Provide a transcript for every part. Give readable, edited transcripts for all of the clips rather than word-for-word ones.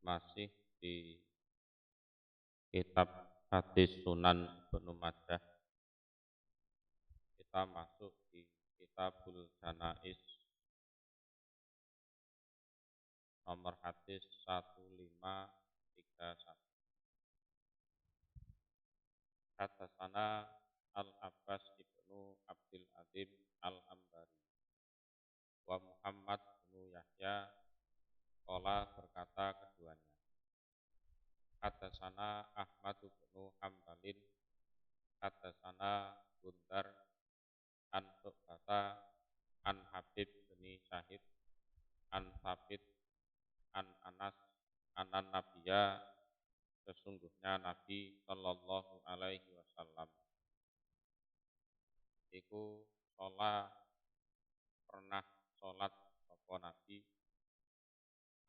Masih di kitab hadis Sunan Ibnu Majah. Kita masuk di Kitabul Janaiz nomor hadis 1531. Hadatsana Al-Abbas ibnu Abdul Azim Al-Ambari wa Muhammad bin Yahya qala berkata keduanya. Hadatsana Ahmad bin Hambalin hadatsana Bundar an Su'bata an Habib bin Syahid an Sabit an Anas anan Nabiya, sesungguhnya Nabi Sallallahu Alaihi Wasallam iku pernah sholat sapa Nabi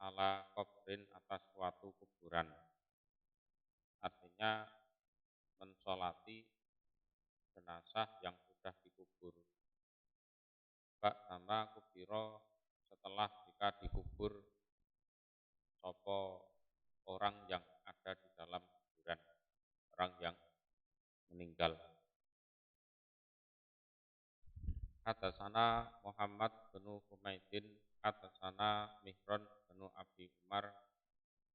ala kubrin atas suatu kuburan, artinya mensolati jenazah yang sudah dikubur. Bak sama kubiro, setelah jika dikubur sopo orang yang ada di dalam kuburan, orang yang meninggal. Hadatsana Muhammad bin Humaidin hadatsana Mihron bin Abi Umar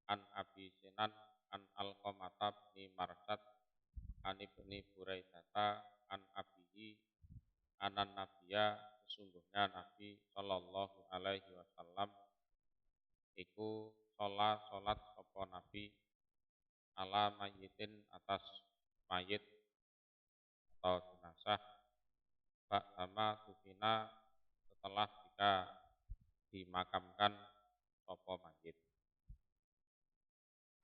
an Abi Sinan an Alqamah bin Marsad an Ibni Buraidata an Abihi anan Nabiya, sesungguhnya Nabi Sallallahu Alaihi Wasallam iku sholat sapa Nabi ala mayyitin atas mayit atau jenazah bak sama sufina, setelah jika dimakamkan sapa mayit.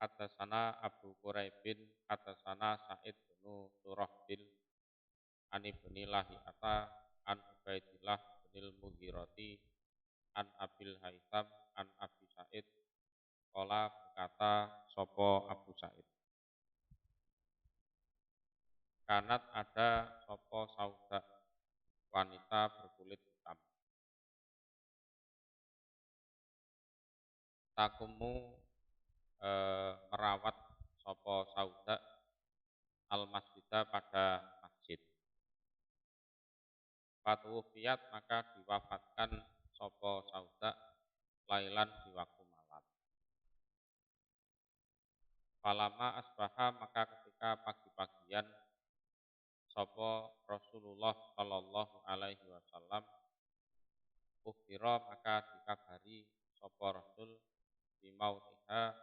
Hadatsana Abu Quraibin hadatsana Sa'id bin Surahbil an Ibni Lahiyata an Ubaidillah bin Mughirati an Abil Haitham an Abi Sa'id qala berkata sapa Abu Sa'id, kanat ada sapa sauda, wanita berkulit hitam, takumu merawat sapa sauda al masjidah pada masjid. Fatuwufiyat, maka diwafatkan sapa sauda lailan di waktu malam. Falama asbaha, maka ketika pagi-pagian sapa Rasulullah Sallallahu Alaihi Wasallam ukhbira, maka dikabari sapa Rasul bimautiha,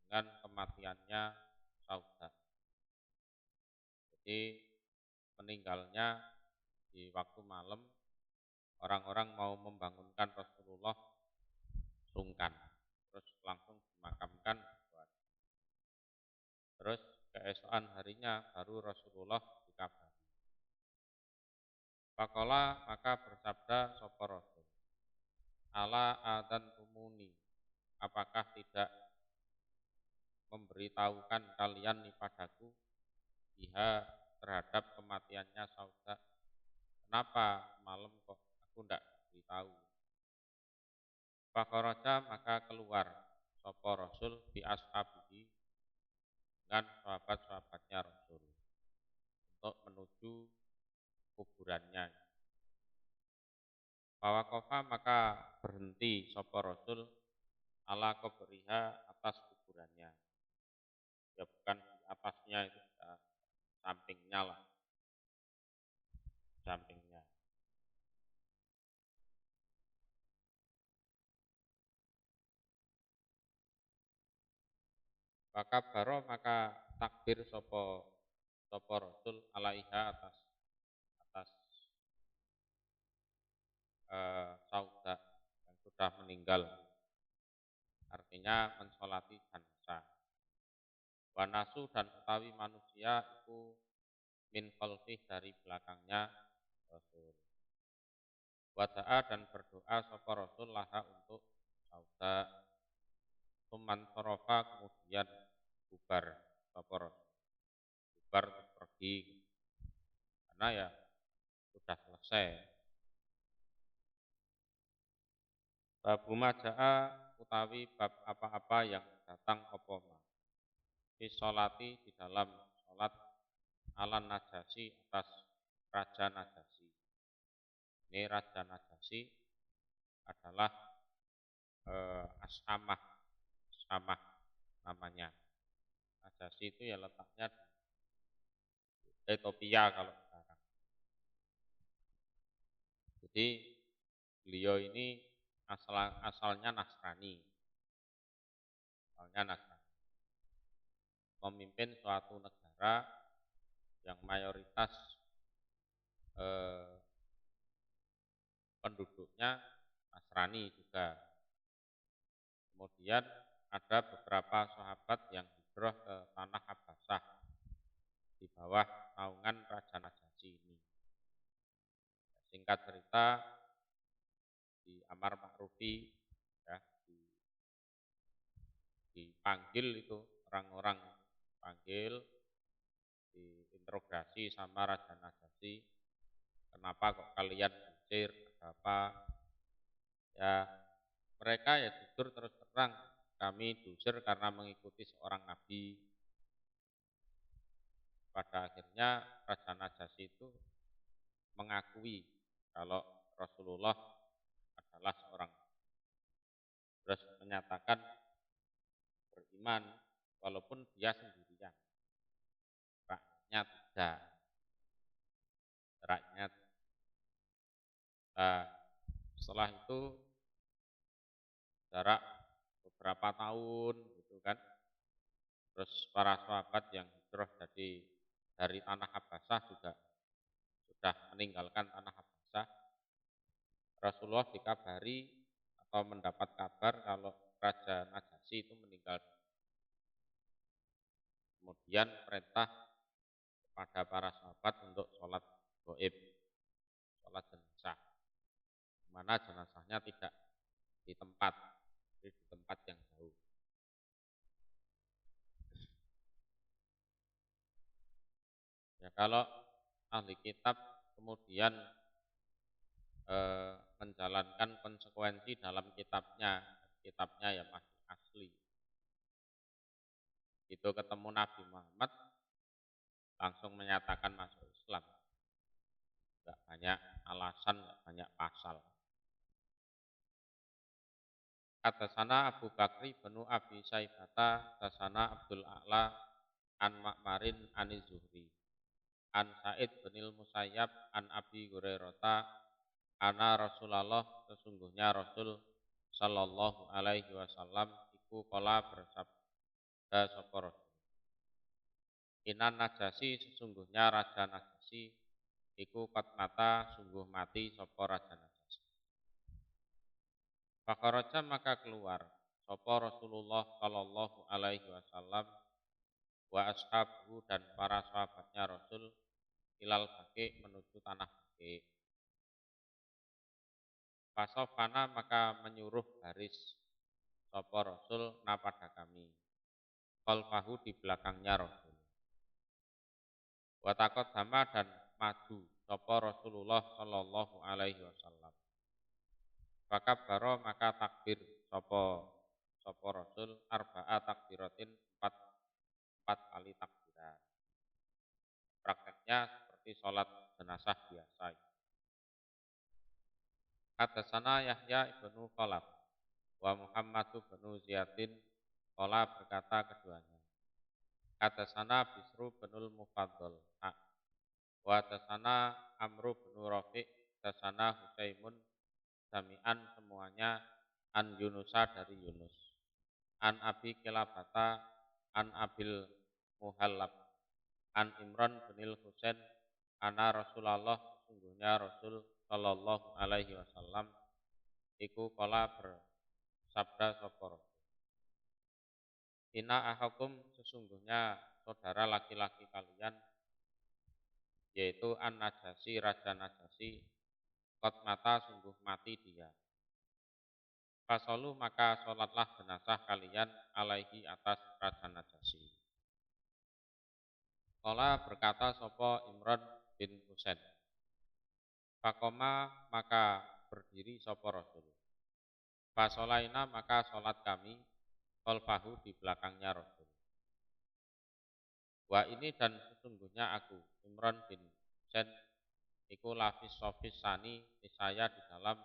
dengan kematiannya sauda. Jadi meninggalnya di waktu malam, orang-orang mau membangunkan Rasulullah sungkan, terus langsung dimakamkan. Terus keesokan harinya baru Rasulullah dikabari. Faqala, maka bersabda sapa Rasul, ala adzan tumuni, apakah tidak memberitahukan kalian padaku biha, terhadap kematiannya sauda. Kenapa malam kok aku tidak beritahu? Fakharaja, maka keluar sapa Rasul bi ashabihi, dengan sahabat-sahabatnya Rasul untuk menuju kuburannya. Fawaqafa, maka berhenti sapa Rasul ala kubriha, atas kuburannya. Ya bukan di atasnya, itu sampingnya lah, sampingnya. Fakabaro, maka takbir sapa Rasul alaiha, atas sauda yang sudah meninggal, artinya mensolati jenazah. Wanasu, dan utawi manusia itu min khalfih, dari belakangnya Rasul. Wada'a, dan berdoa sapa Rasul laha, untuk sauda. Suman sorofa, kemudian bubar sapa Rasul, bubar pergi, karena ya sudah selesai. Babu maja'a utawi bab apa-apa yang datang apa ma. Fi sholati di dalam sholat ala Najasyi atas Raja Najasyi. Ini Raja Najasyi adalah Ashamah, Ashamah namanya. Najasyi itu ya letaknya di Ethiopia kalau sekarang. Jadi beliau ini asalnya Nasrani. Asalnya Nasrani. Memimpin suatu negara yang mayoritas penduduknya Nasrani juga. Kemudian ada beberapa sahabat yang hijrah ke tanah Habasah di bawah naungan Raja Najasyi ini. Singkat cerita, di Amar Ma'rufi ya, dipanggil itu orang-orang, panggil, diinterogasi sama Raja Najasyi. Kenapa kok kalian diusir? Ada apa? Ya, mereka ya jujur terus terang, kami diusir karena mengikuti seorang nabi. Pada akhirnya Raja Najasyi itu mengakui kalau Rasulullah adalah seorang, terus menyatakan beriman walaupun dia sendirian, rakyatnya tidak, rakyatnya. Setelah itu jarak beberapa tahun gitu kan, terus para sahabat yang hijrah dari tanah Habasah juga sudah meninggalkan tanah Habasah. Rasulullah dikabari atau mendapat kabar kalau Raja Najasyi itu meninggal. Kemudian perintah kepada para sahabat untuk sholat gaib, sholat jenazah, di mana jenazahnya tidak di tempat, di tempat yang jauh. Ya, kalau ahli kitab kemudian menjalankan konsekuensi dalam kitabnya ya masih asli. Itu ketemu Nabi Muhammad langsung menyatakan masuk Islam. Enggak banyak alasan, enggak banyak pasal. Hadasana Abu Bakri bin Abi Saibata, hadasana Abdul A'la an Ma'marin an Zuhri, an Sa'id bin Musayyab an Abi Hurairah, ana Rasulullah, sesungguhnya Rasul sallallahu alaihi wasallam iku kala bersabda sapa Rasul. Inan Najasyi, sesungguhnya Raja Najasyi iku qad mata, sungguh mati sapa Raja Najasyi. Fakaraja, maka keluar sapa Rasulullah sallallahu alaihi wasallam wa ashabuhu, dan para sahabatnya Rasul, ilal Baqi, menuju tanah Baqi. Fasofana, maka menyuruh baris sapa Rasul na pada kami, khalfahu, di belakangnya Rasul. Wa taqaddama, dan maju sapa Rasulullah sallallahu alaihi wasallam. Fakabbara, maka takbir sapa Rasul, arba'a takbiratin, empat kali takbiran. Prakteknya seperti sholat jenazah biasa. Hadasana Yahya ibnu Khalaf wa Muhammad ibnu Ziyadin, qala, berkata keduanya. Hadasana Bisru binul Mufaddal, wa hadasana Amru bin Rafiq, hadasana Husaimun, jami'an semuanya, an Yunusa, dari Yunus, an Abi Kilabata, an Abil Muhallab, an Imran bin Husain, ana Rasulullah, sesungguhnya Rasul sallallahu alaihi wasallam iku kala bersabda sapa Rasul. Inna ahakum, sesungguhnya saudara laki-laki kalian, yaitu An Najasyi, Raja Najasyi, qad mata, sungguh mati dia. Fasolu, maka sholatlah jenazah kalian, alaihi, atas Raja Najasyi. Kala, berkata sapa Imran bin Husain. Fakoma, maka berdiri sapa Rasul. Fasolaina maka sholat kami khalfahu di belakangnya Rasul. Wa ini dan sesungguhnya aku Imran bin Husain iku lafis sofis sani saya di dalam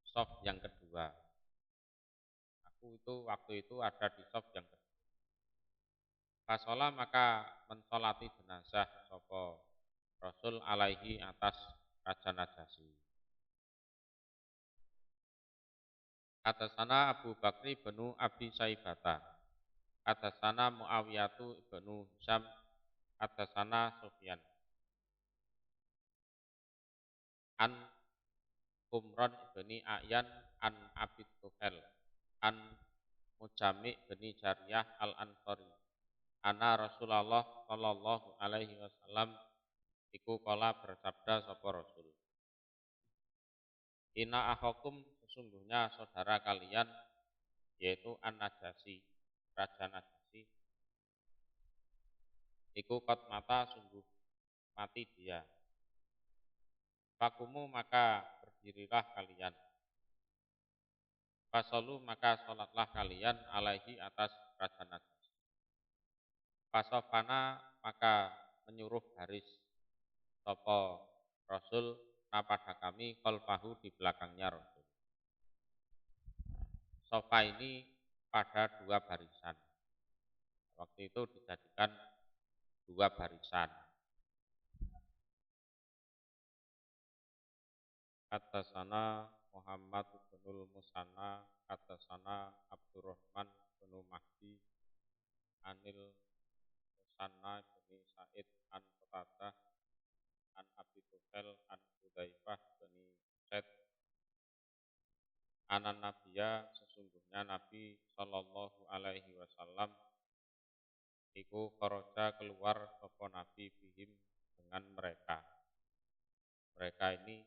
sof yang kedua. Aku itu waktu itu ada di sof yang kedua. Fasolah maka mensolati jenazah sopo Rasul alaihi atas Raja Najasyi. Atasana Abu Bakri benu Abi Saibata. Atasana Muawiyatu ibnu Hisham. Atasana Sufyan. An Umron ibni A'yan an Abid Tufel. An Mujami ibni Jariyah al-Ansari. Ana Rasulullah sallallahu alaihi wasallam iku kala bersabda sapa Rasul. Inna akhakum sesungguhnya saudara kalian yaitu An-Najasyi, Raja Najasyi. Iku kot mata sungguh mati dia. Fakumu maka berdirilah kalian. Fasolu maka sholatlah kalian alaihi atas Raja Najasyi. Fasofana maka menyuruh baris sopo Rasul pada kami khalfahu di belakangnya Rasul. Sofa ini pada dua barisan. Waktu itu dijadikan dua barisan. Atasana Muhammad bin Musanna, atasana Abdurrahman bin Mahdi, Anil Musanna bin Said an Qatadah, an Abi Tufel, an Hudzaifah bin Zaid, anan Nabiya sesungguhnya Nabi sallallahu alaihi wasallam iku kharaja keluar sapa Nabi bihim dengan mereka. Mereka ini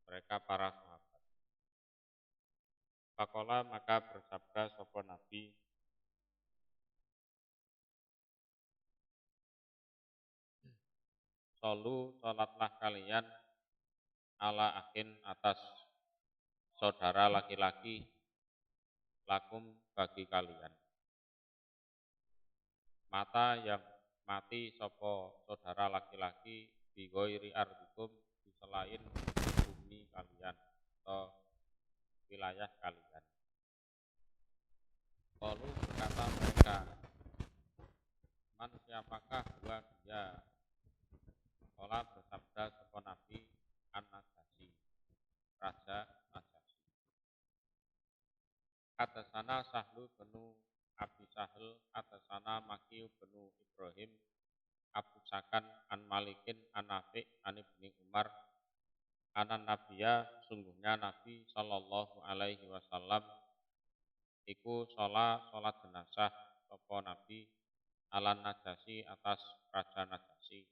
mereka para sahabat. Faqala maka bersabda sapa Nabi, Solu salatlah kalian ala akin atas saudara laki-laki lakum bagi kalian. Mata yang mati sopo saudara laki-laki di ghairi ardikum di selain bumi kalian atau wilayah kalian. Lalu berkata mereka, man siapakah gua dia? Kala bersabda sopo Nabi An-Najasyi, Raja Najasyi. Atasana Sahlu benu Abi Sahl, atasana Maki benu Ibrahim, Abu Sakan an Malikin an Nafi an Ibni Umar, anan Nabiya sungguhnya Nabi sallallahu alaihi wasallam iku salat jenazah sapa Nabi alan Najasyi atas Raja Najasyi.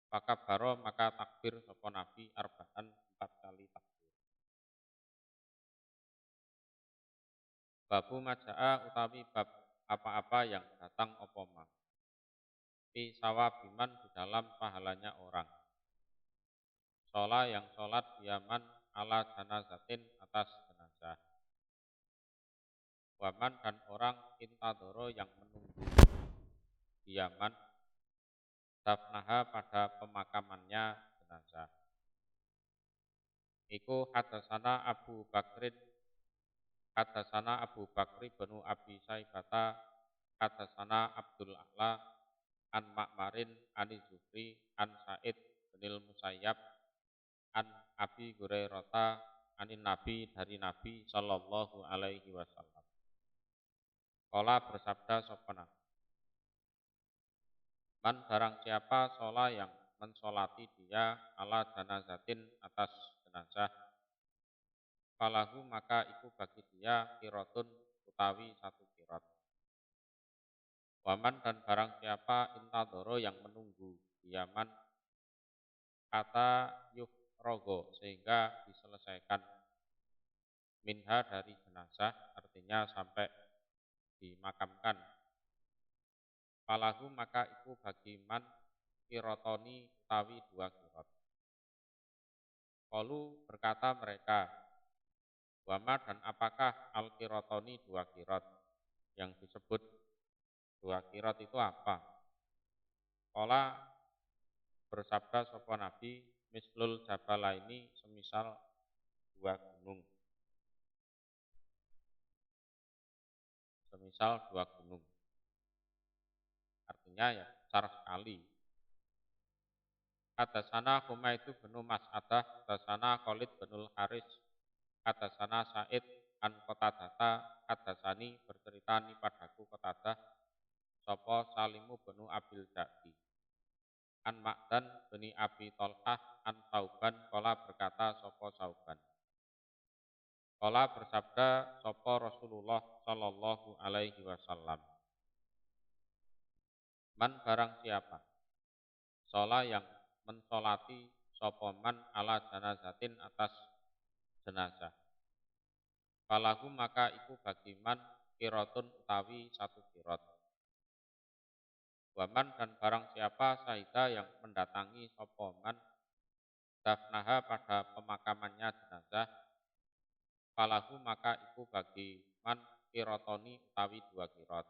Fakabaro maka takbir sapa Nabi arba'an 4 kali takbir. Babu majaa utawi bab apa-apa yang datang apa ma. Fi sawabiman di dalam pahalanya orang. Sholat yang sholat diaman ala janazatin atas jenazah. Waman dan orang intadoro yang menunggu diaman dafnaha pada pemakamannya jenazah. Iku hadasana Abu Bakri benu Abi Saibata, hadasana Abdul A'la an Ma'marin an Zuhri an Sa'id binil Musayyab an Abi Hurairah anin Nabi dari Nabi sallallahu alaihi wasallam. Qala bersabda sapa Nabi, man barang siapa sholat yang mensolati dia ala janazatin atas jenazah, falahu maka iku bagi dia kirotun utawi satu kirot. Waman dan barang siapa intadoro yang menunggu diaman kata rogo sehingga diselesaikan minha dari jenazah, artinya sampai dimakamkan. Falahu maka iku bagi man kirotoni utawi 2 kirot. Qalu berkata mereka, Wama dan apakah al-qirotoni dua qirot? Yang disebut dua qirot itu apa? Qala bersabda sapa Nabi, mislul jabalaini semisal dua gunung. Semisal dua gunung. Artinya ya besar sekali. Hadasana Humaydu bin Mas'adah, hadasana Khalid bin Haris, hadasana Sa'id an Qatadata, hadasani berceritani padaku Qatadah, sapa Salimu bin Abil Ja'di. An Ma'dan bin Abi Tolhah, an Sauban, kala berkata sapa Sauban. Kala bersabda sapa Rasulullah sallallahu alaihi wasallam. Man barang siapa? Sholat yang mensolati sopoman ala janazatin atas jenazah. Falahu maka iku bagiman kirotun utawi satu kirot. Waman dan barang siapa sahida yang mendatangi sopoman dafnaha pada pemakamannya jenazah. Falahu maka iku bagiman kirotoni utawi dua kirot.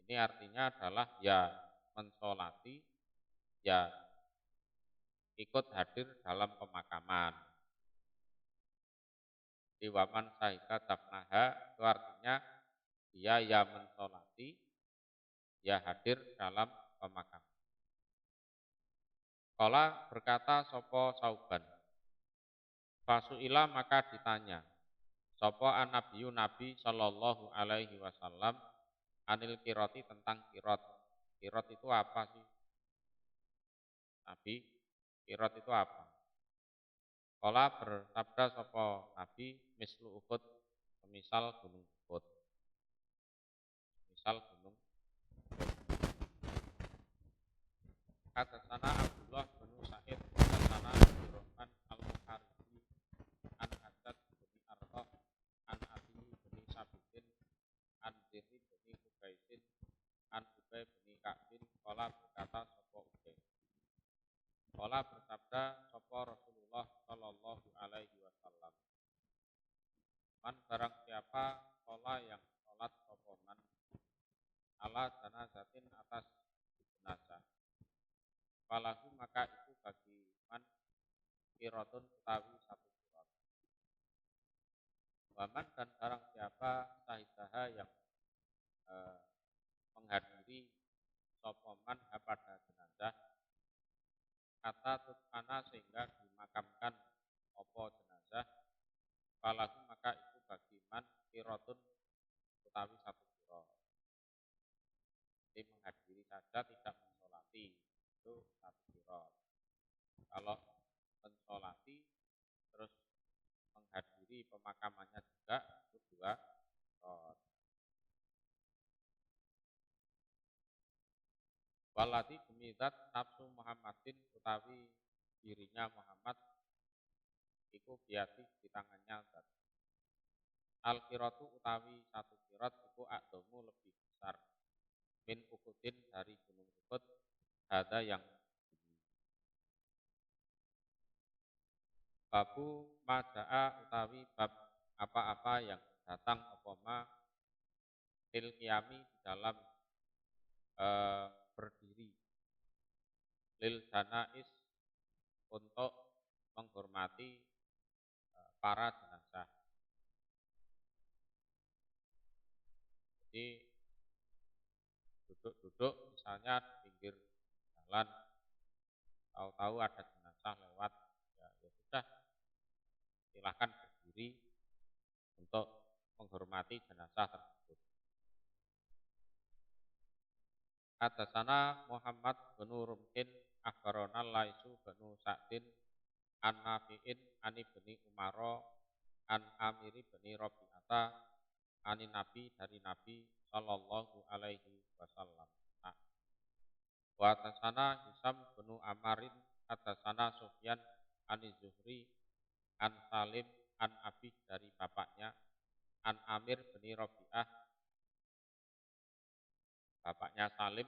Ini artinya adalah ya mensolati, ya ikut hadir dalam pemakaman. Di waman sahika dafnaha itu artinya dia ya mensolati, ya hadir dalam pemakaman. Kala berkata sopo Sauban, fasuila maka ditanya, sopo an-nabiyu Nabi sallallahu alaihi wasallam anil kiroti tentang kirot. Kirot itu apa sih? Nabi, kirot itu apa? Kala bersabda sopo Nabi mislu Uhud, semisal gunung Uhud. Misal gunung Hadasana Abdullah bin Sa'id, hadasana Abdurrahman al-Harisi, an Haddad bin Arqah, an Abi bin Sabitin, an Zirri bin Ubaisin, an Ubay bin Ka'bin, kala berkata sapa Ubay. Kala bersabda sapa Rasulullah sallallahu alaihi wasallam. Man barang siapa kala yang sholat sapa man ala janazatin atas jenazah. Falahu maka itu bagi man kirotun utawi satu kirot. Waman dan barang siapa sahidaha yang menghadiri sopoman pada jenazah kata tutana sehingga dimakamkan opo jenazah. Falahu maka itu bagi man kirotun utawi satu kirot. Jadi menghadiri saja tidak mensolati itu satu kirot. Kalau mensolati terus menghadiri pemakamannya juga itu dua kirot. Walati demidat nafsu Muhammadin utawi dirinya Muhammad iku biati di tangannya zat. Al kiratu utawi satu kirat iku akdomu lebih besar min ukudin dari gunung Uhud ada yang babu maja'a utawi bab apa-apa yang datang opoma til qiyami di dalam berdiri lil janais untuk menghormati para jenazah. Jadi duduk-duduk misalnya di pinggir jalan, tahu-tahu ada jenazah lewat, ya sudah silahkan berdiri untuk menghormati jenazah tersebut. Hadasana Muhammad bin Rumkin akhbarana Laisu bin Sa'din an Nafi'in an ibni Umaro an Amiri bin Rabi'ata ani Nabi dari Nabi sallallahu alaihi wasallam. Wa hadasana Hisam bin Amarin hadasana Sufyan an Zuhri an Salim an Abi dari bapaknya an Amir bin Rabi'ah, bapaknya Salim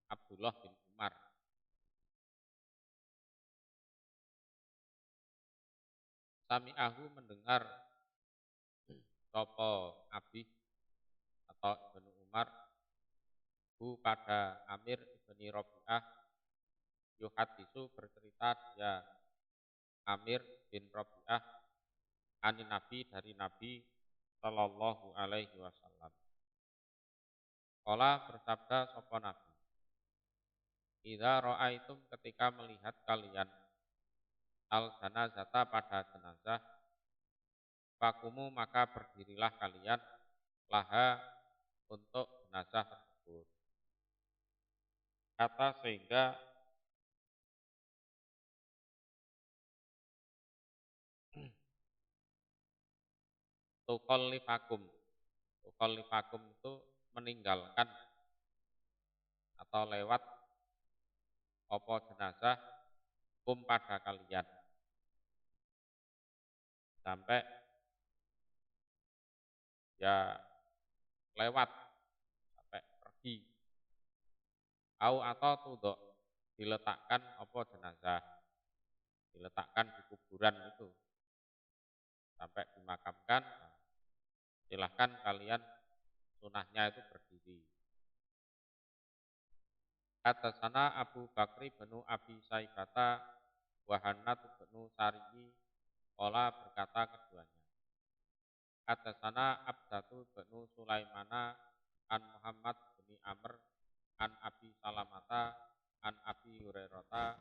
Abdullah bin Umar. Sami'ahu mendengar sopo Abi atau Ibnu Umar hu pada Amir ibni Robi'ah yuhadisu bercerita dia Amir bin Robi'ah ani Nabi dari Nabi Sallallahu Alaihi Wasallam. Kala bersabda sopo Nabi, idza ra'aitum ketika melihat kalian al janazata pada jenazah, fakumu maka berdirilah kalian laha untuk jenazah tersebut. Kata sehingga tukallifakum. Tukallifakum itu meninggalkan atau lewat opo jenazah kum pada kalian sampai ya lewat sampai pergi. Au atau tudok diletakkan opo jenazah, diletakkan di kuburan itu sampai dimakamkan. Silahkan kalian sunahnya itu berdiri. Atasana Abu Bakri benu Abi Saibata Wahanat benu Sariyi Ola berkata keduanya. Atasana Abdatu benu Sulaimana an Muhammad bin Amr an Abi Salamata an Abi Hurairata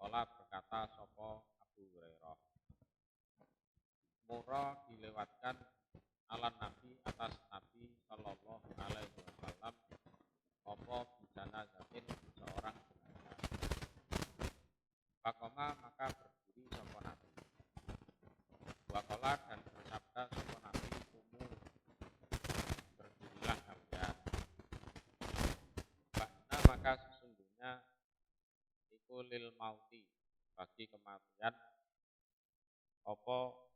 Ola berkata sopo Abu Hurairah. Mura dilewatkan ala Nabi atas Nabi Sallallahu Alaihi Wasallam opo bijana zatin seorang jenazah. Pakoma maka berdiri sopo Nabi. Wakola dan bersabda sopo Nabi kumu berdirilah kalian. Karena maka sesungguhnya iku lil mauti bagi kematian opo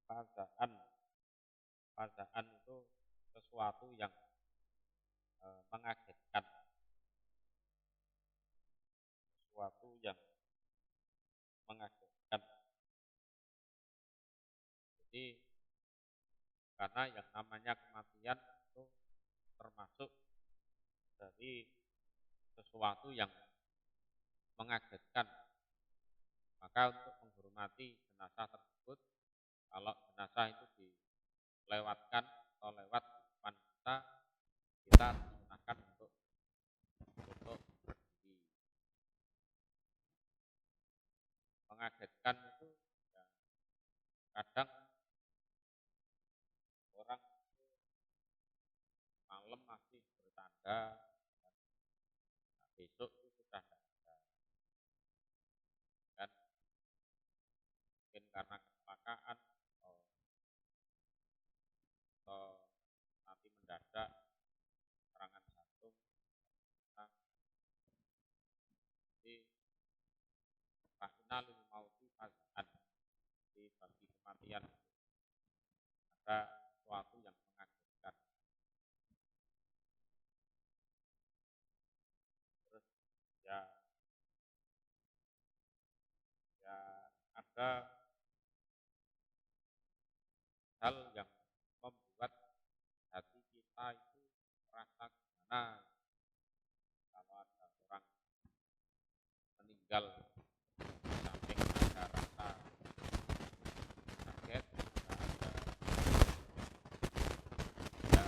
fazaan. Fazaan itu sesuatu yang mengagetkan, sesuatu yang mengagetkan. Jadi karena yang namanya kematian itu termasuk dari sesuatu yang mengagetkan. Maka untuk menghormati jenazah tersebut, kalau jenazah itu dilewatkan atau lewat di depan kita disunahkan untuk berdiri. Mengagetkan itu ya, kadang orang malam masih bertanda, nah besok itu sudah tidak ada. Dan mungkin karena kecelakaan atau mati mendadak, serangan jantung, nah, jadi fa'inna lil mauti faz'an. Jadi bagi kematian ada sesuatu yang mengagetkan. Terus ya ada hal yang membuat hati kita itu merasa gimana kalau ada orang meninggal, samping ada rasa kaget, ada ya,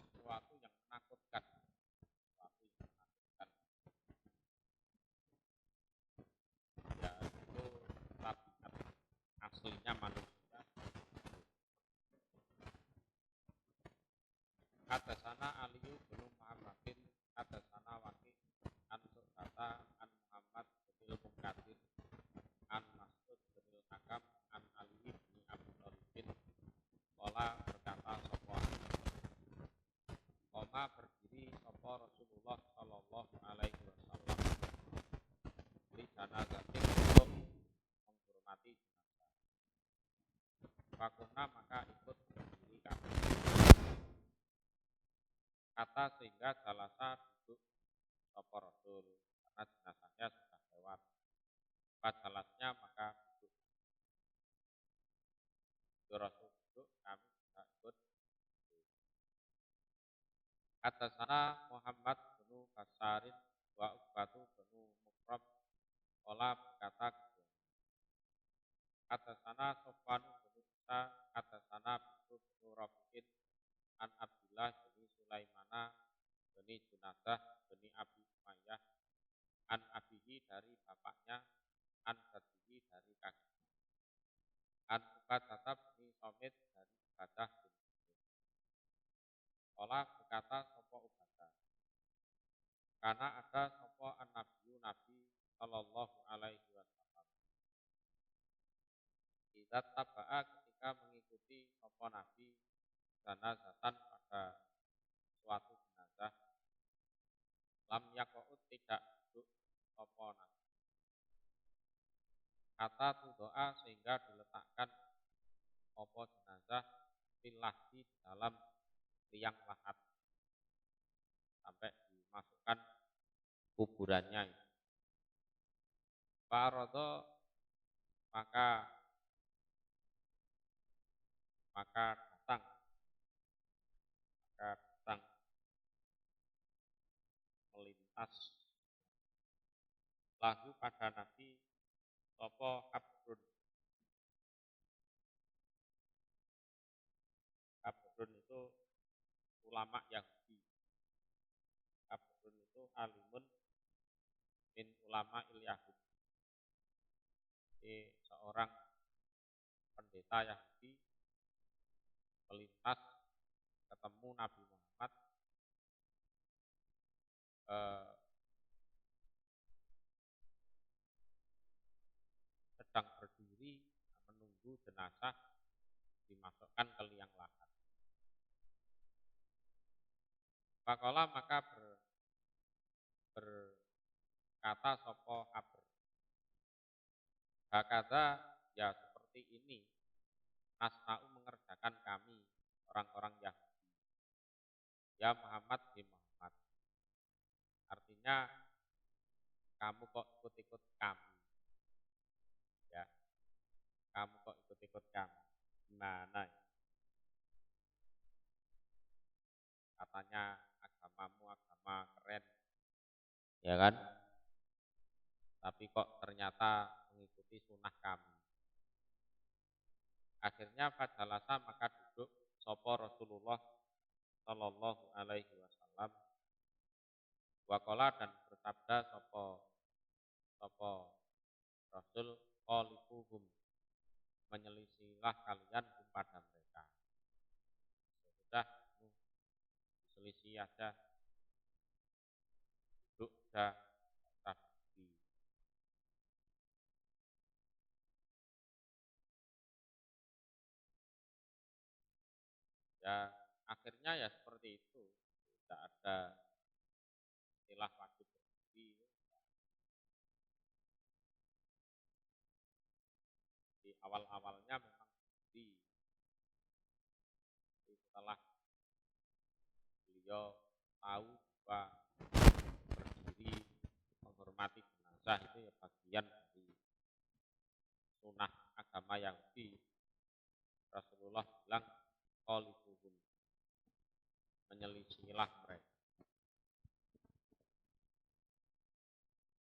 sesuatu yang menakutkan, sesuatu yang menakutkan. Ya itu tabiat aslinya manusia. Hadasana Aliyu bin Muhammadin hadasana Waqi an Su'bata an Muhammad bin Munkadir an Mas'ud bin Hakam an Ali bin Abi Thalib qala berkata sapa Koma berdiri sapa Rasulullah sallallahu alaihi wasallam di janazatin untuk menghormati jenazah. Fakunna maka ikut berdiri kami. Kata sehingga jalasa duduk sapa Rasul karena jenazahnya sudah lewat. Pas jalasnya maka duduk. Rasul duduk, kami juga ikut. Atasana Muhammad bin Basarin wa Uqbatu bin Mukrab Ola berkata atasana Sofwan bin Isa atasana Bisru bin Rafi'in an Abdullah bin Sulaimana bin Junadah bin Abi Umayyah an abihi dari bapaknya an jaddihi dari kakeknya an Ubadah bin Somit dari Ubadah bin Ola berkata sopo Ubadah karena ada sopo an-nabiyyu Nabi Sallallahu Alaihi Wasallam. Iza taba'a ketika mengikuti sopo Nabi janazatan pada suatu jenazah lam yakout tidak duduk sopo Nabi. Kata tu doa sehingga diletakkan opo jenazah filahdi dalam liang lahat sampai dimasukkan kuburannya. Parodo maka datang melintas lahu pada Nabi sopo Habrun. Habrun itu ulama Yahudi. Habrun itu alimun min ulama Yahudi. Seorang pendeta Yahudi melintas ketemu Nabi Muhammad sedang berdiri menunggu jenazah dimasukkan ke liang lahat. Faqala maka berkata sopo Habr. Hakadha ya seperti ini nasna'u mengerjakan kami orang-orang Yahudi. Ya Muhammad di Muhammad. Artinya kamu kok ikut-ikut kami. Ya. Kamu kok ikut-ikut kami. Gimana ya? Katanya agamamu agama keren. Ya kan? Tapi kok ternyata mengikuti sunnah kami. Akhirnya fajalasa maka duduk sopo Rasulullah Sallallahu Alaihi Wasallam. Waqala dan bersabda sopo Rasul qalifuhum menyelisihilah kalian kepada mereka. Sudah selisih aja, duduk dah di ya akhirnya ya seperti itu, tidak ada istilah wajib berdiri. Di awal-awalnya memang berdiri, setelah beliau tahu bahwa berdiri menghormati jenazah itu ya bagian dari sunnah agama Yahudi. Rasulullah bilang qalifuhum menyelisihilah mereka.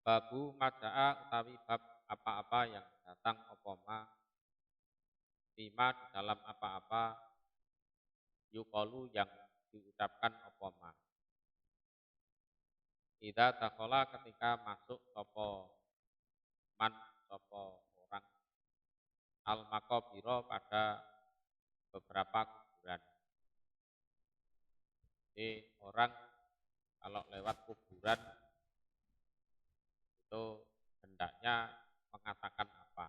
Babu maja'a utawi bab apa-apa yang datang opoma lima di dalam apa-apa yuqalu yang diucapkan opoma. Idza dakhala ketika masuk sopo man sopo orang al maqabira pada beberapa kuburan. Jadi orang kalau lewat kuburan itu hendaknya mengatakan apa?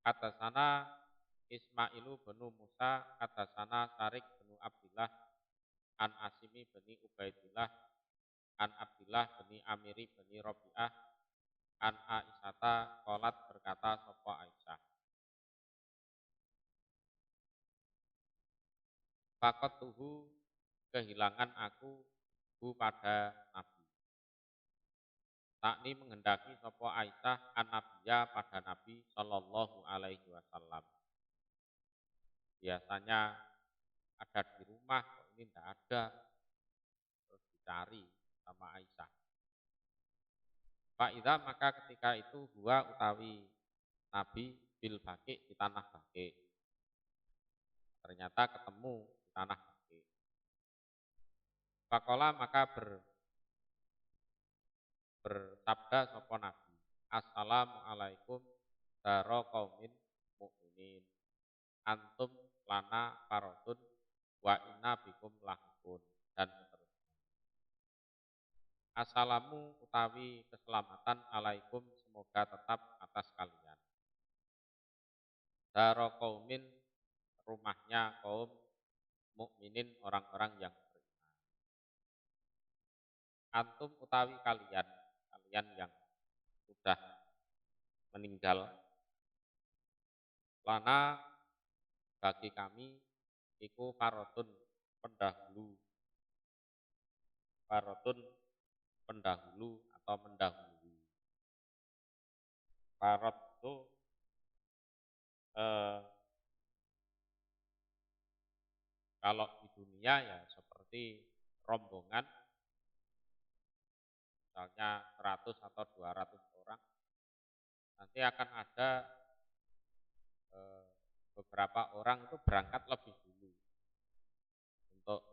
Atasana Ismailu benu Musa, atasana Sarik benu Abdillah, an Asimi beni Ubaidillah, an Abdillah beni Amiri beni Robi'ah, an Aisyata qolat berkata sopo Aisyah. Fakot tuhu kehilangan aku hu pada Nabi. takni menghendaki sapa Aisyah an-nabiyya pada Nabi sallallahu alaihi wasallam. Biasanya ada di rumah, kok ini tidak ada, terus dicari sama Aisyah. Fa'idha maka ketika itu huwa utawi Nabi bil baqi di tanah baqi. Ternyata ketemu di tanah baqi. Faqala maka bersabda sapa Nabi, Assalamualaikum daro qaumin mukminin. Antum lana farodun wa inna bikum lahikun, dan seterusnya. Assalamu utawi keselamatan alaikum semoga tetap atas kalian. Daro qaumin rumahnya kaum mukminin orang-orang yang beriman. Antum utawi kalian yang sudah meninggal, lana bagi kami iku farotun pendahulu atau mendahului. Farot itu kalau di dunia ya seperti rombongan, misalnya 100 atau 200 orang, nanti akan ada beberapa orang itu berangkat lebih dulu untuk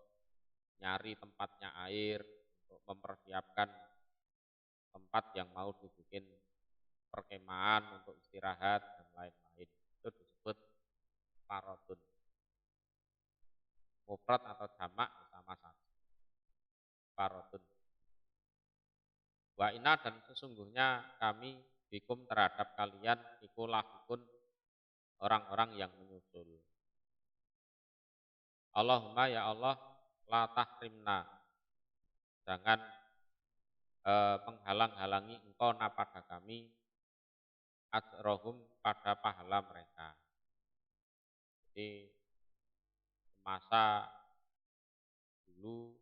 nyari tempatnya air, untuk mempersiapkan tempat yang mau dibikin perkemahan untuk istirahat dan lain-lain. Itu disebut farotun. Mufrad atau jamak sama saja. Farotun. Wa inna dan sesungguhnya kami bikum terhadap kalian iku lahikun orang-orang yang menyusul. Allahumma ya Allah la tahrimna, jangan menghalang-halangi engkau pada kami ajrohum pada pahala mereka. Jadi semasa dulu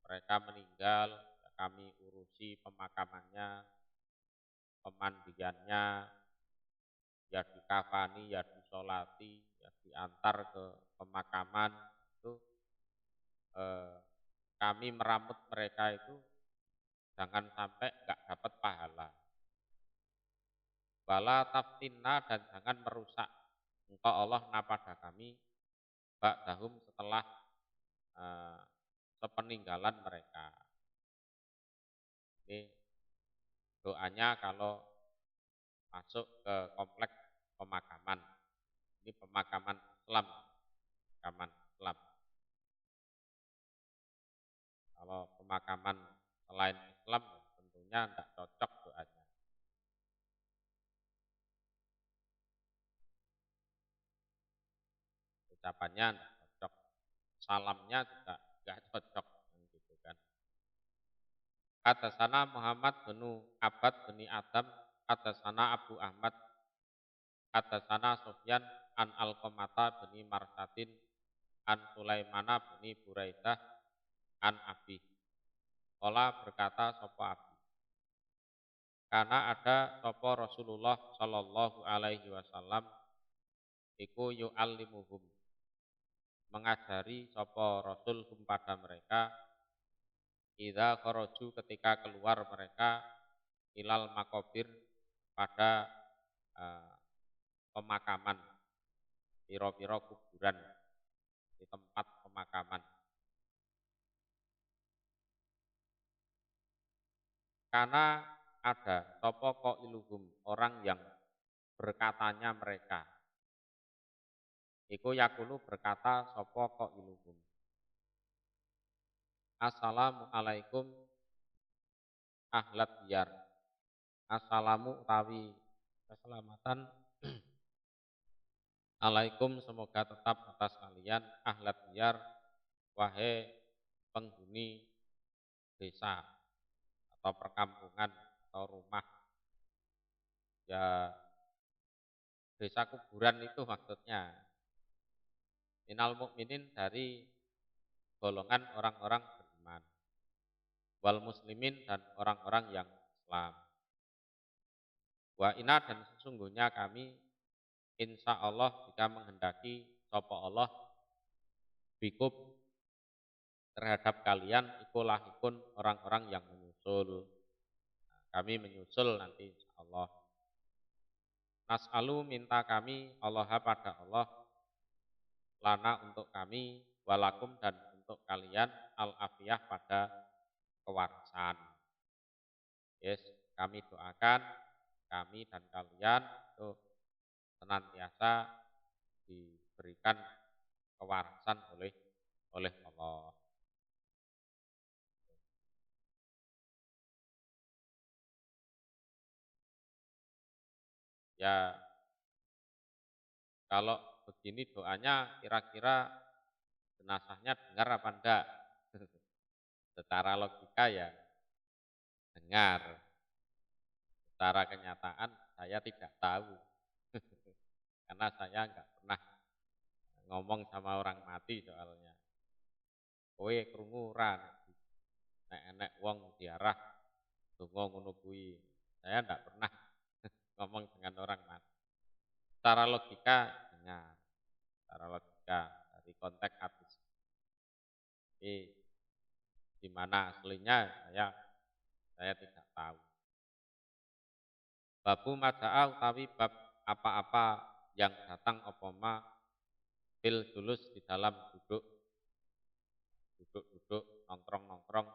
mereka meninggal, kami urusi pemakamannya, pemandiannya, ya dikafani, ya disolati, ya diantar ke pemakaman. Itu kami meramut mereka itu jangan sampai enggak dapat pahala. Wala taftinna, dan jangan merusak engkau Allah pada kami ba'dahum setelah sepeninggalan mereka. Ini doanya kalau masuk ke kompleks pemakaman. Ini pemakaman Islam. Kalau pemakaman selain Islam tentunya tidak cocok doanya. Ucapannya tidak cocok, salamnya juga tidak cocok, gitu kan. Hadasana Muhammad bin Abbad bin Adam, hadasana Abu Ahmad, hadasana Sufyan an Alqamata bin Marsadin an Sulaimana bin Buraidah an Abi. Qala berkata sapa Abi, karena ada sapa Rasulullah sallallahu alaihi wasallam iku yu'allimuhum, mengajari sapa Rasul pada mereka, idza kharaju ketika keluar mereka, ilal makobir pada pemakaman, piro-piro kuburan di tempat pemakaman. Karena ada sapa qailuhum, orang yang berkatanya mereka. Iku yakulu berkata sapa qailuhum, Assalamualaikum ahlat diyar. Assalamu utawi keselamatan alaikum semoga tetap atas kalian ahlat diyar, wahai penghuni desa atau perkampungan atau rumah. Ya, desa kuburan itu maksudnya. Minal mukminin, dari golongan orang-orang beriman. Wal muslimin, dan orang-orang yang Islam. Wa inna dan sesungguhnya kami insya Allah jika menghendaki sapa Allah bikub terhadap kalian ikun orang-orang yang menyusul. Kami menyusul nanti insya Allah. Nas'alu minta kami Allah pada Allah lana untuk kami walakum dan untuk kalian al-afiyah pada kewarasan. Yes, kami doakan kami dan kalian untuk senantiasa diberikan kewarasan oleh Allah. Ya, kalau begini doanya kira-kira jenazahnya dengar apa enggak? Secara logika ya dengar. Secara kenyataan saya tidak tahu. Karena saya enggak pernah ngomong sama orang mati soalnya. Kowe krungu ora nek enek wong diarah donga ngono kuwi. Saya enggak pernah ngomong dengan orang mati. Secara logika dengar. Secara logika dari konteks hadis. Jadi di mana aslinya saya tidak tahu. Babu maja'a utawi bab apa-apa yang datang opoma fil julus di dalam duduk nongkrong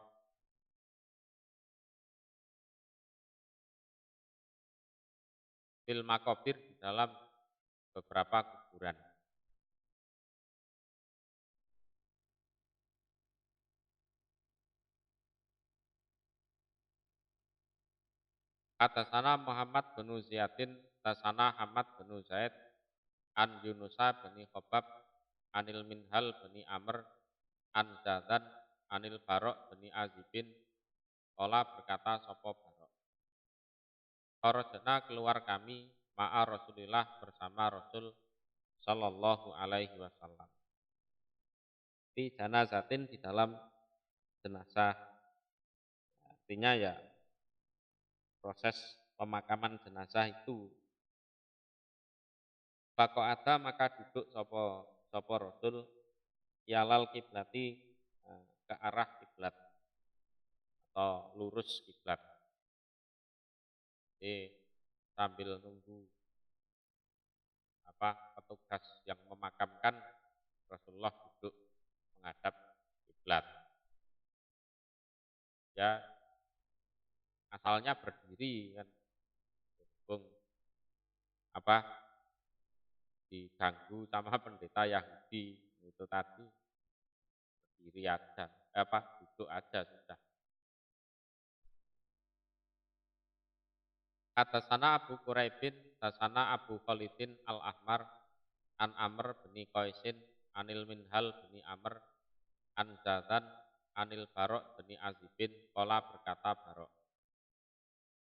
fil makobir di dalam beberapa kuburan. Atasana Muhammad bin Ziyadin, tasana Hamad bin Zaid, an Yunusa bin Khobab, anil Minhal bin Amr, an Zadan, anil Barok bin Azibin, Kola berkata sopo Barok. Kharajna keluar kami ma'a Rasulillah bersama Rasul Sallallahu Alaihi Wasallam. Di janazatin di dalam jenazah, artinya ya proses pemakaman jenazah itu. Ada maka duduk sopo Rasul yalal kiblati ke arah kiblat atau lurus kiblat. Jadi sambil nunggu petugas yang memakamkan, Rasulullah duduk menghadap kiblat. Ya asalnya berdiri kan, berhubung diganggu sama pendeta Yahudi itu tadi, berdiri aja, duduk aja sudah. Atasana Abu Quraibin, tasana Abu Khalidin al-Ahmar, an Amr bin Qaisin, anil Minhal bin Amr, an Zadan, anil Barok bin Azibin, kola berkata Barok.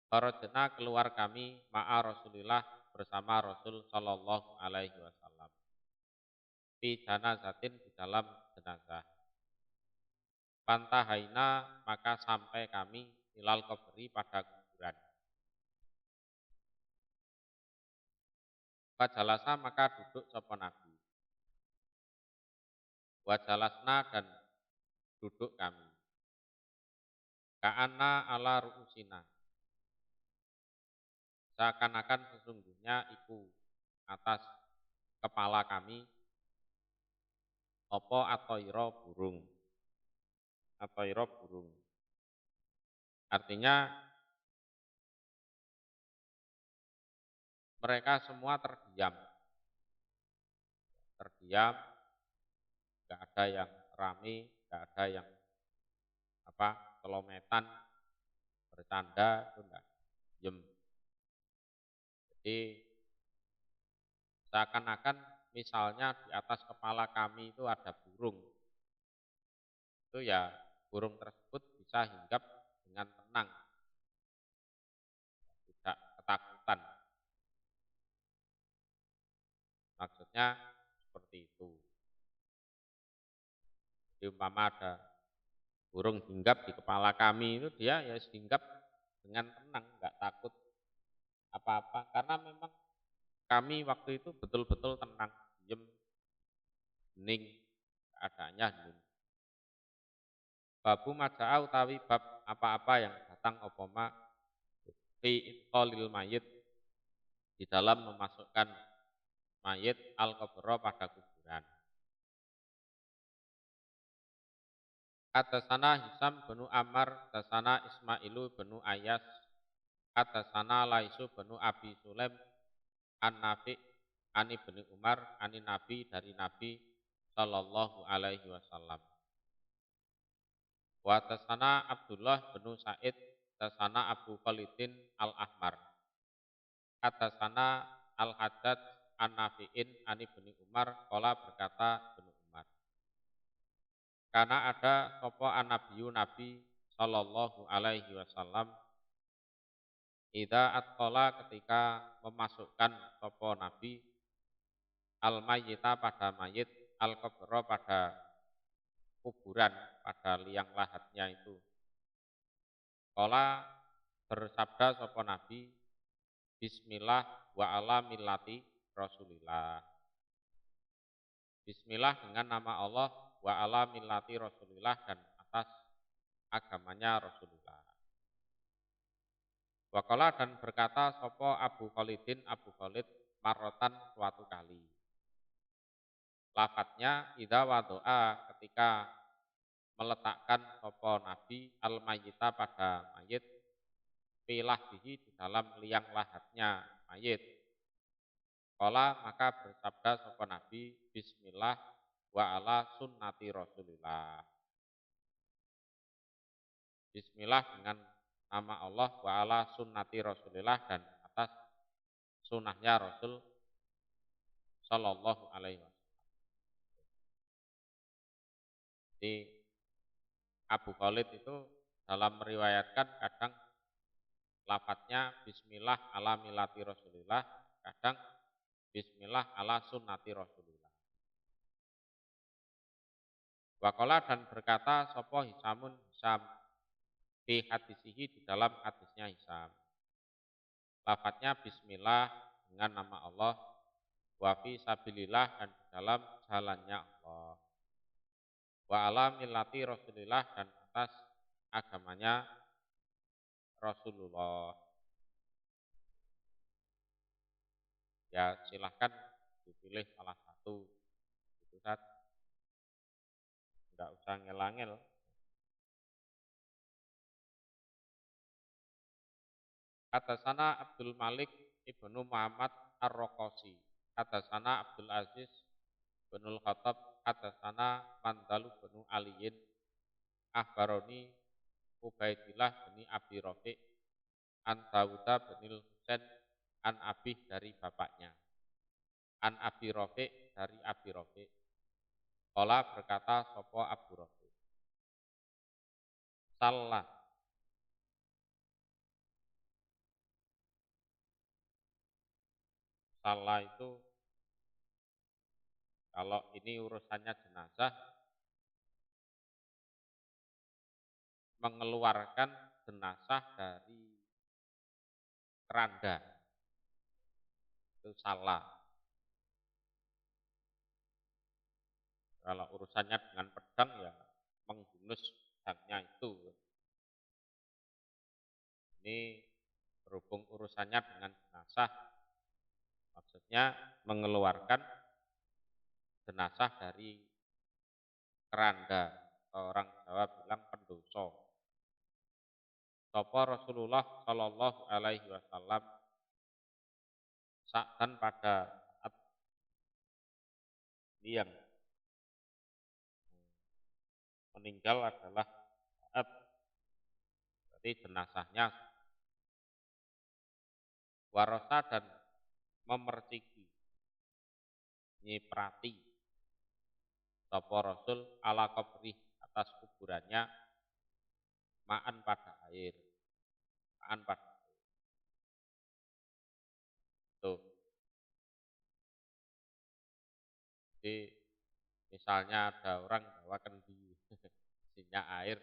Kharajna keluar kami ma'a Rasulillah bersama Rasul Sallallahu Alaihi Wasallam. Fi janazatin di dalam jenazah. Pantahaina maka sampai kami ilal kubri pada kuburan. Wajalasa maka duduk sapa Nabi. Wajalasna dan duduk kami. Ka'anna ala ru'usina. Seakan-akan sesungguhnya iku atas kepala kami opo atoiro burung. Atoiro burung. Artinya mereka semua terdiam. Terdiam, enggak ada yang rame, enggak ada yang kelometan, bercanda, itu enggak, diem. Jadi seakan-akan misalnya di atas kepala kami itu ada burung. Itu ya burung tersebut bisa hinggap dengan tenang, tidak ketakutan. Maksudnya seperti itu. Jadi umpama ada burung hinggap di kepala kami itu dia ya hinggap dengan tenang, nggak takut apa-apa. Karena memang kami waktu itu betul-betul tenang, diem, hening, keadaannya hening. Babu maja'a utawi bab apa-apa yang datang opoma fi itqalil mayit di dalam memasukkan mayit al-qabra pada kuburan. Atasana Hisam benu Amar, atasana Ismailu benu Ayas, atasana Laisu benu Abi Sulaim, an-Nafi, ani benu Umar, ani Nabi dari Nabi Sallallahu Alaihi Wasallam. Wa atasana Abdullah benu Said, atasana Abu Khalidin al-Ahmar, atasana al-Haddad an-Nafi'in, ani benu Umar, kola berkata benu Umar. Karena ada sopo an-Nabiyu Nabi Sallallahu Alaihi Wasallam ida atqala ketika memasukkan sopo Nabi al-mayyita pada mayit al-qabra pada kuburan, pada liang lahatnya itu. Qala bersabda sopo Nabi Bismillah wa ala millati Rasulillah. Bismillah dengan nama Allah, wa ala millati Rasulillah dan atas agamanya Rasulullah. Waqala dan berkata sopo Abu Khalidin Abu Khalid marrotan suatu kali. Lafadznya idza wadoa ketika meletakkan sopo Nabi al-mayyita pada mayit pilah bihi di dalam liang lahatnya mayit. Qala maka bersabda sopo Nabi Bismillah wa ala sunnati Rasulillah. Bismillah dengan nama Allah wa ala sunnati Rasulillah dan atas sunnahnya Rasul Sallallahu Alaihi Wasallam. Jadi Abu Khalid itu dalam meriwayatkan kadang lafadznya Bismillah ala milati Rasulillah, kadang Bismillah ala sunnati Rasulillah. Waqala dan berkata sopo Hisamun Hisam di hadisihi di dalam hadisnya Hisam. Lafadznya Bismillah dengan nama Allah, wa fi sabilillah dan di dalam jalannya Allah, wa ala millati Rasulillah dan atas agamanya Rasulullah. Ya silahkan dipilih salah satu, itu saja, tidak usah ngelangel. Atasana Abdul Malik ibnu Muhammad Ar-Rokosi, atasana Abdul Aziz binul Khattab, atasana Mandalu binu Aliyin, Ahbaroni Ubaidillah bin Abi Rafiq, an Dawuda bin Husain, an Abih dari bapaknya, an Abi Rafiq dari Abi Rafiq. Qala berkata sopo Abu Rafiq, Salah. Salah itu kalau ini urusannya jenazah, mengeluarkan jenazah dari keranda, itu salah. Kalau urusannya dengan pedang ya menghunus pedangnya itu. Ini berhubung urusannya dengan jenazah, maksudnya mengeluarkan jenazah dari keranda, orang Jawa bilang pendoso. Sapa Rasulullah Shallallahu Alaihi Wasallam saat pada saat yang meninggal adalah saat berarti jenazahnya warosa dan memerciki, nyiprati sapa Rasul ala qabri atas kuburannya ma'an pada air, ma'an pada air. Tuh. Jadi misalnya ada orang bawakan di isinya air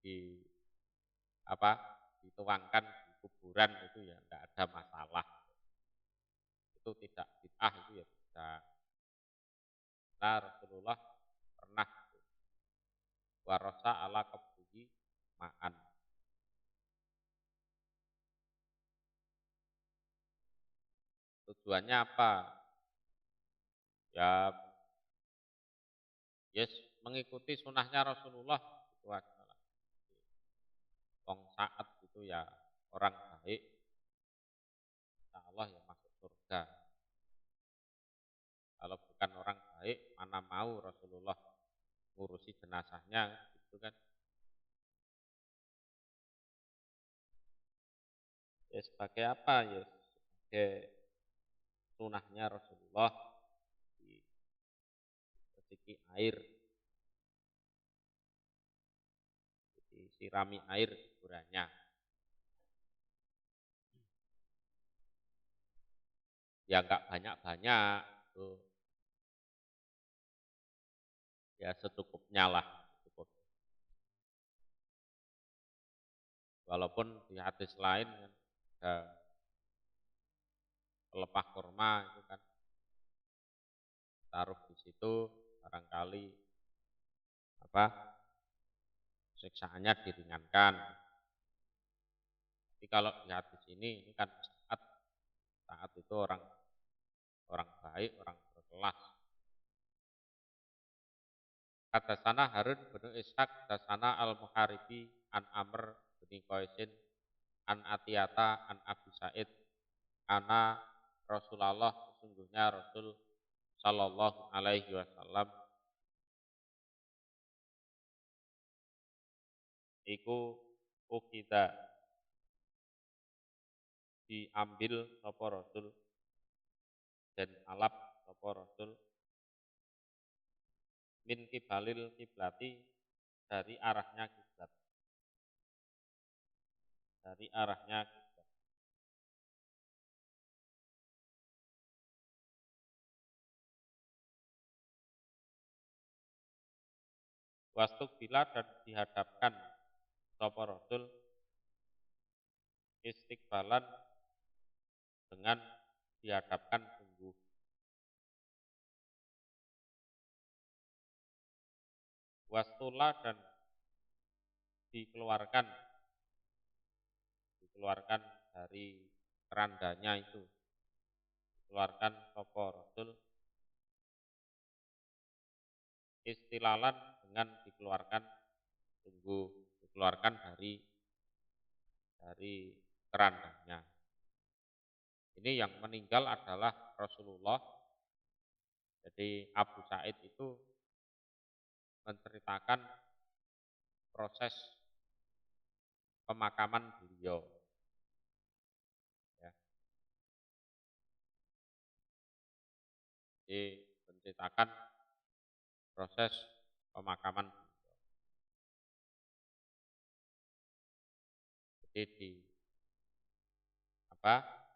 di apa dituangkan di kuburan itu ya enggak ada masalah. Itu tidak bid'ah itu ya bisa. Nah, Rasulullah pernah warosa ala kebuhi ma'an. Tujuannya apa? Ya, yes, mengikuti sunnahnya Rasulullah itu adalah wong saat itu ya orang baik, insya Allah ya masuk surga. Kalau bukan orang baik, mana mau Rasulullah ngurusi jenazahnya, gitu kan? Ya sebagai apa ya? Sebagai sunnahnya Rasulullah disiki air, disirami air kuburannya. Ya enggak banyak-banyak, tuh. Ya secukupnya lah, cukup. Walaupun di hadis lain kan ada pelepah kurma itu kan taruh di situ barangkali apa siksaannya diringankan. Tapi kalau di hadis ini kan saat itu orang orang baik, orang berkelas. Hadasana Harun bin Ishaq, hadasana Al-Muharibi an Amr bin Qaisin an Atiyata an Abi Sa'id ana Rasulullah sesungguhnya Rasul sallallahu alaihi wasallam iku ukida diambil sapa Rasul dan alap sapa Rasul min kibalil kiblati dari arahnya kiblat, dari arahnya kiblat. Wastuk bila dan dihadapkan sapa Rasul istiqbalan dengan dihadapkan sungguh. Wastula dan dikeluarkan dari kerandanya itu, dikeluarkan sapa Rasul istilalan dengan dikeluarkan sungguh, dikeluarkan dari kerandanya. Ini yang meninggal adalah Rasulullah. Jadi Abu Sa'id itu menceritakan proses pemakaman beliau. Ya. Jadi menceritakan proses pemakaman beliau. Jadi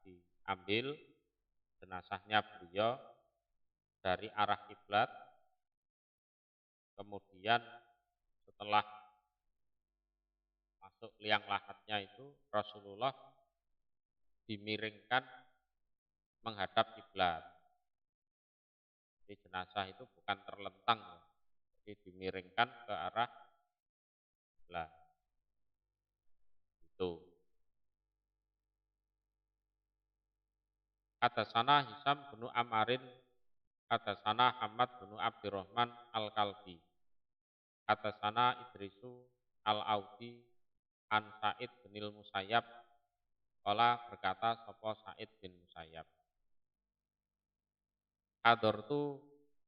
diambil jenazahnya beliau dari arah kiblat, kemudian setelah masuk liang lahatnya itu Rasulullah dimiringkan menghadap kiblat. Jadi jenazah itu bukan terlentang, jadi dimiringkan ke arah kiblat. Itu. Hadasana Hisam bin Amarin, hadasana Hamad bin Abdurrahman Al-Kalbi, hadasana Idrisu Al-Audi an Sa'id bin Musayyab, kala berkata sapa Sa'id bin Musayyab, Hadortu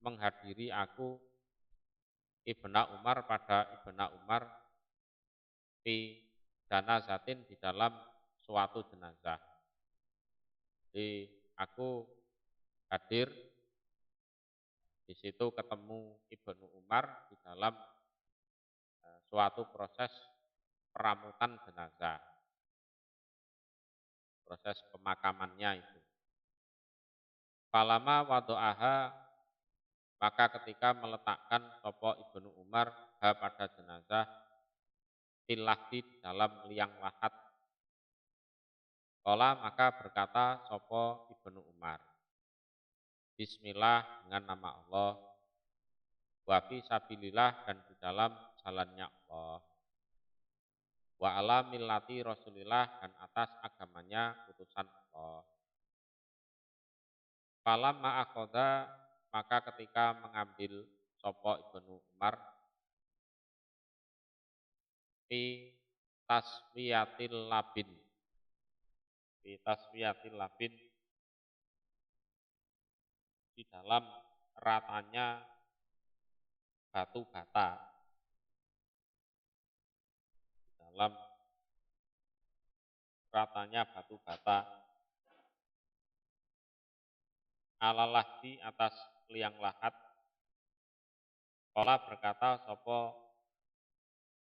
menghadiri aku Ibna Umar pada Ibna Umar fi janazatin di dalam suatu jenazah. Jadi aku hadir di situ ketemu Ibnu Umar di dalam suatu proses peramutan jenazah, proses pemakamannya itu. Palama wado'aha, maka ketika meletakkan sapa Ibnu Umar pada jenazah fil lahdi di dalam liang lahat. Qala maka berkata sapa Ibnu Umar, Bismillah dengan nama Allah, wa fi sabilillah dan di dalam jalannya Allah, wa ala millati Rasulillah dan atas agamanya utusan Allah. Falamma akhadha maka ketika mengambil sapa Ibnu Umar fi taswiyatil labin, fi taswiyatil labin di dalam ratanya batu bata, di dalam ratanya batu bata, alalah di atas liang lahat. Qala berkata sapa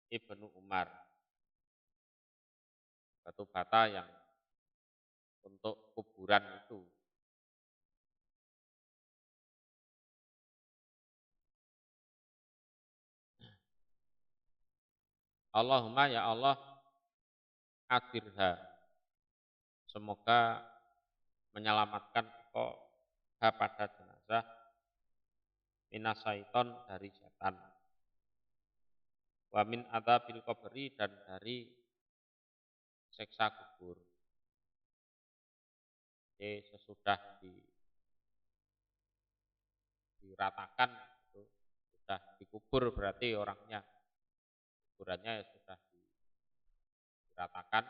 Ibnu Umar, batu bata yang untuk kuburan itu. Allahumma ya Allah adirha, semoga menyelamatkan engkau pada jenazah minasaiton dari setan, wa min adzabil qabri dan dari siksa kubur. Jadi sesudah diratakan itu sudah dikubur berarti orangnya, kuburannya ya sudah diratakan,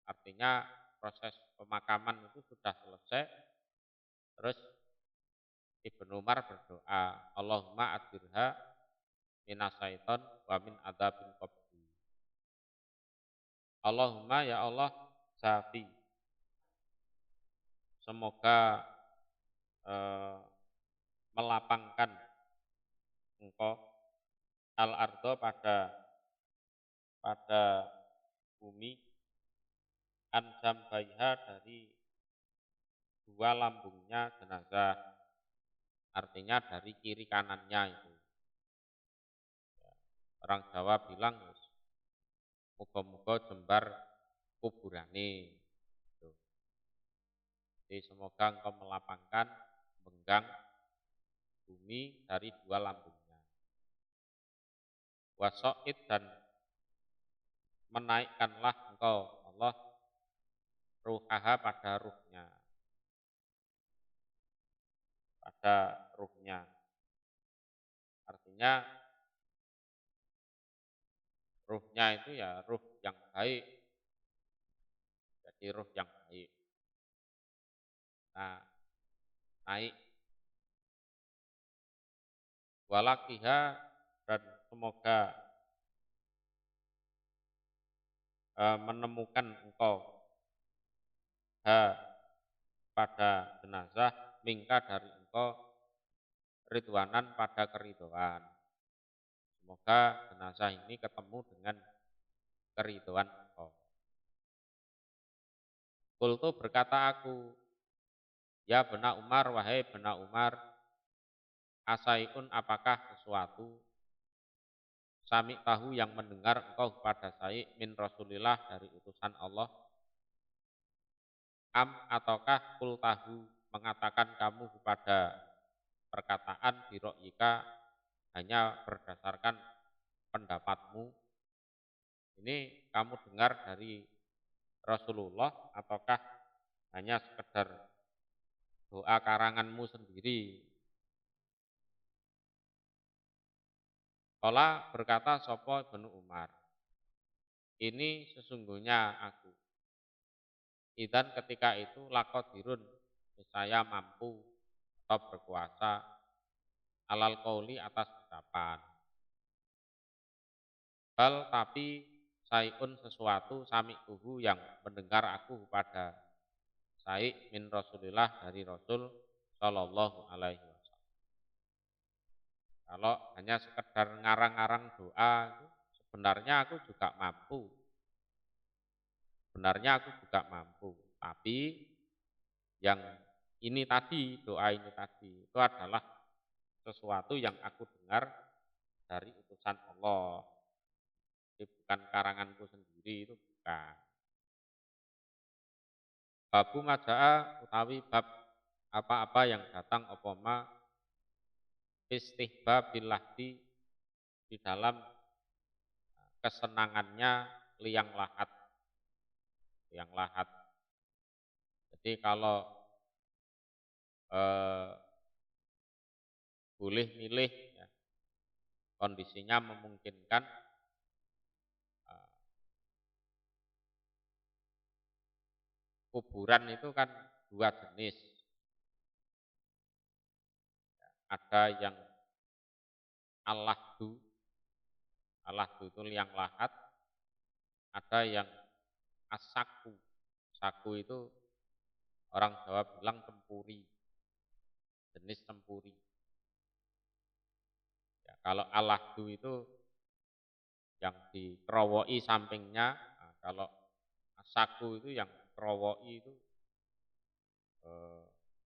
artinya proses pemakaman itu sudah selesai. Terus Ibnu Umar berdoa, Allahumma adirha minasaiton wa min adzabil qabri. Allahumma ya Allah Zafi, semoga melapangkan engkau al-ardo pada bumi, anjam baiha dari dua lambungnya jenazah, artinya dari kiri kanannya itu. Orang Jawa bilang, muga-muga jembar kuburane. Jadi semoga engkau melapangkan, menggang bumi dari dua lambungnya. Wasoid dan menaikkanlah engkau Allah ruhaha pada ruhnya. Pada ruhnya. Artinya ruhnya itu ya ruh yang baik. Jadi ruh yang baik. Nah, naik walakiha dan semoga menemukan engkau pada jenazah mingka dari engkau ridwanan pada keridhaan. Semoga jenazah ini ketemu dengan keridhaan engkau. Qultu berkata aku, ya Bena Umar, wahai Bena Umar, asaiun apakah sesuatu sami tahu yang mendengar engkau kepada saya min Rasulillah dari utusan Allah, am ataukah kul tahu mengatakan kamu kepada perkataan biro'yika hanya berdasarkan pendapatmu, ini kamu dengar dari Rasulullah ataukah hanya sekedar doa karanganmu sendiri? Kala berkata sapa Ibnu Umar, ini sesungguhnya aku. Idan ketika itu lakodirun, saya mampu atau berkuasa alal qauli atas ucapan. Bal tapi sayun sesuatu sami tuhu yang mendengar aku kepada saya min Rasulillah dari Rasul Shallallahu Alaihi Wasallam. Kalau hanya sekedar ngarang-ngarang doa, sebenarnya aku juga mampu. Sebenarnya aku juga mampu. Tapi yang ini tadi, doa ini tadi, itu adalah sesuatu yang aku dengar dari utusan Allah. Jadi bukan karanganku sendiri, itu bukan. Babu maja'a utawi bab apa-apa yang datang opoma istihbabil lahdi di dalam kesenangannya liang lahat. Liang lahat. Jadi kalau eh, boleh milih ya, kondisinya memungkinkan, eh, kuburan itu kan dua jenis. Ada yang al-lahdu, al-lahdu itu liang lahat, ada yang as-saku. Saku itu orang Jawa bilang tempuri, jenis tempuri. Ya, kalau al-lahdu itu yang dikerowoi sampingnya, nah, kalau as-saku itu yang kerowoi itu eh,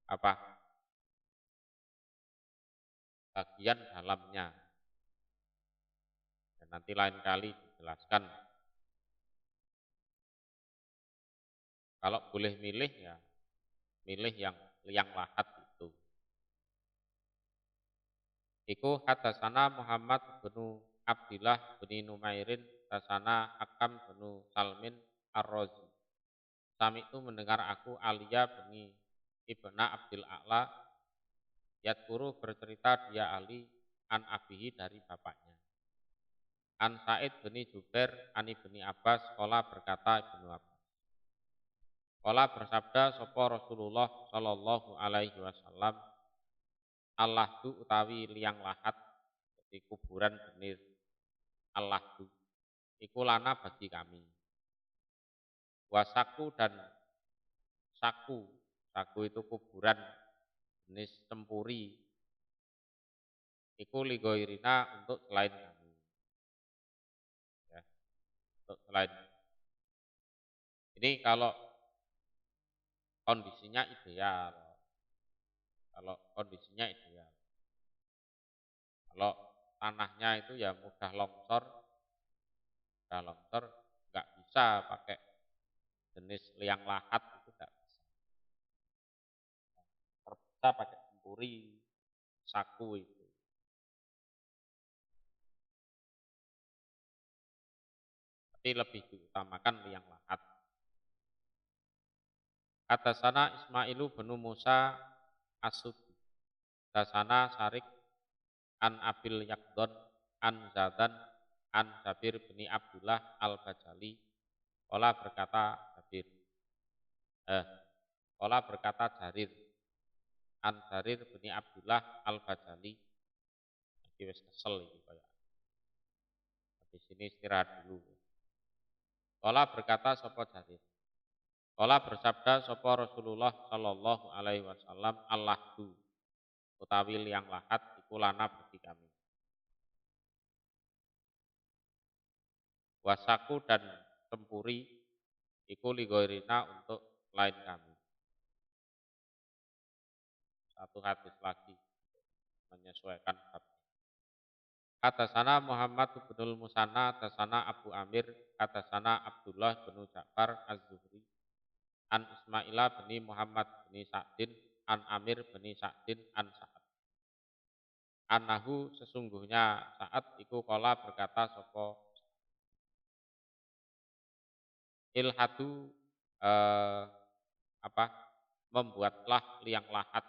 apa bagian dalamnya. Dan nanti lain kali dijelaskan. Kalau boleh milih ya milih yang liang lahat itu. Iku hadasana Muhammad bin Abdillah bin Numairin hadasana Hakam bin Salmin Ar-Razi. Sami itu mendengar aku Alia bin Ibna Abdil A'la Yadkuru bercerita dia Ali an abihi dari bapaknya. An Sa'id bin Jubair an Ibni Abbas sekolah berkata Ibnu Abbas. Sekolah bersabda sapa Rasulullah sallallahu alaihi wasallam Allah tu utawi liang lahat di kuburan jenis Allah tu iku lana bagi kami. Wasaku dan saku, saku itu kuburan jenis tempuri, iku ligoirina untuk selain kami. Ya, untuk selain. Ini kalau kondisinya ideal. Kalau kondisinya ideal. Kalau tanahnya itu ya mudah longsor nggak bisa pakai jenis liang lahat itu nggak bisa. Bisa pakai tempuri, saku itu. Tapi lebih diutamakan liang lahat. Hadasana Ismailu bin Musa As-Sudi. Hadasana Sarik an Abil Yakdon an Zadan an Jabir bin Abdullah Al-Bajali. Ola berkata Jabir. Ola berkata Jarir. An Jarir bin Abdullah Al-Bajali. Iki wis kesel iki kaya. Di sini istirahat dulu. Ola berkata sapa Jarir. Ola bersabda sapa Rasulullah sallallahu alaihi wasallam Allahdu utawi liang lahat iku lana bagi kami. Wasaku dan tempuri iku ligoirina untuk lain kami. Satu hadis lagi menyesuaikan bab. Hadasana Muhammad bin Musanna, hadasana Abu Amir, hadasana Abdullah bin Ja'far Az-Zuhri, an Ismaila bin Muhammad bin Sa'din, an Amir bin Sa'din, an Sa'ad. Anahu sesungguhnya Sa'ad iku kala berkata sapa ilhadu apa membuatlah liang lahat.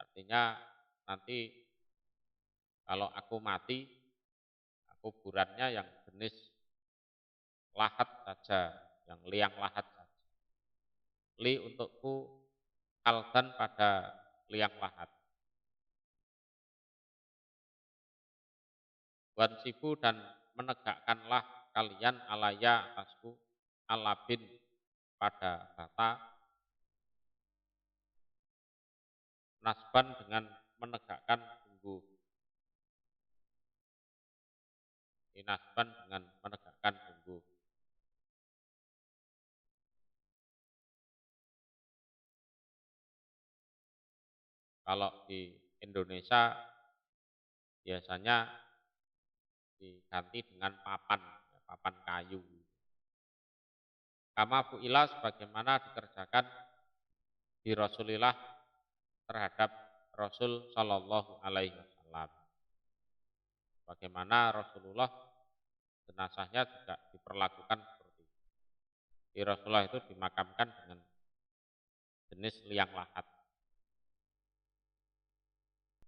Artinya nanti kalau aku mati, kuburannya yang jenis lahat saja, yang liang lahat saja. Li untukku kalban pada liang lahat. Wansibu dan menegakkanlah kalian alaya atasku alabin pada bata nasban dengan menegakkan tunggu. Nasban dengan menegakkan tunggu. Kalau di Indonesia biasanya diganti dengan papan, ya, papan kayu. Kama fu'ila sebagaimana dikerjakan di Rasulillah terhadap Rasul Shallallahu Alaihi Wasallam. Bagaimana Rasulullah jenazahnya juga diperlakukan seperti itu. Di Rasulullah itu dimakamkan dengan jenis liang lahat.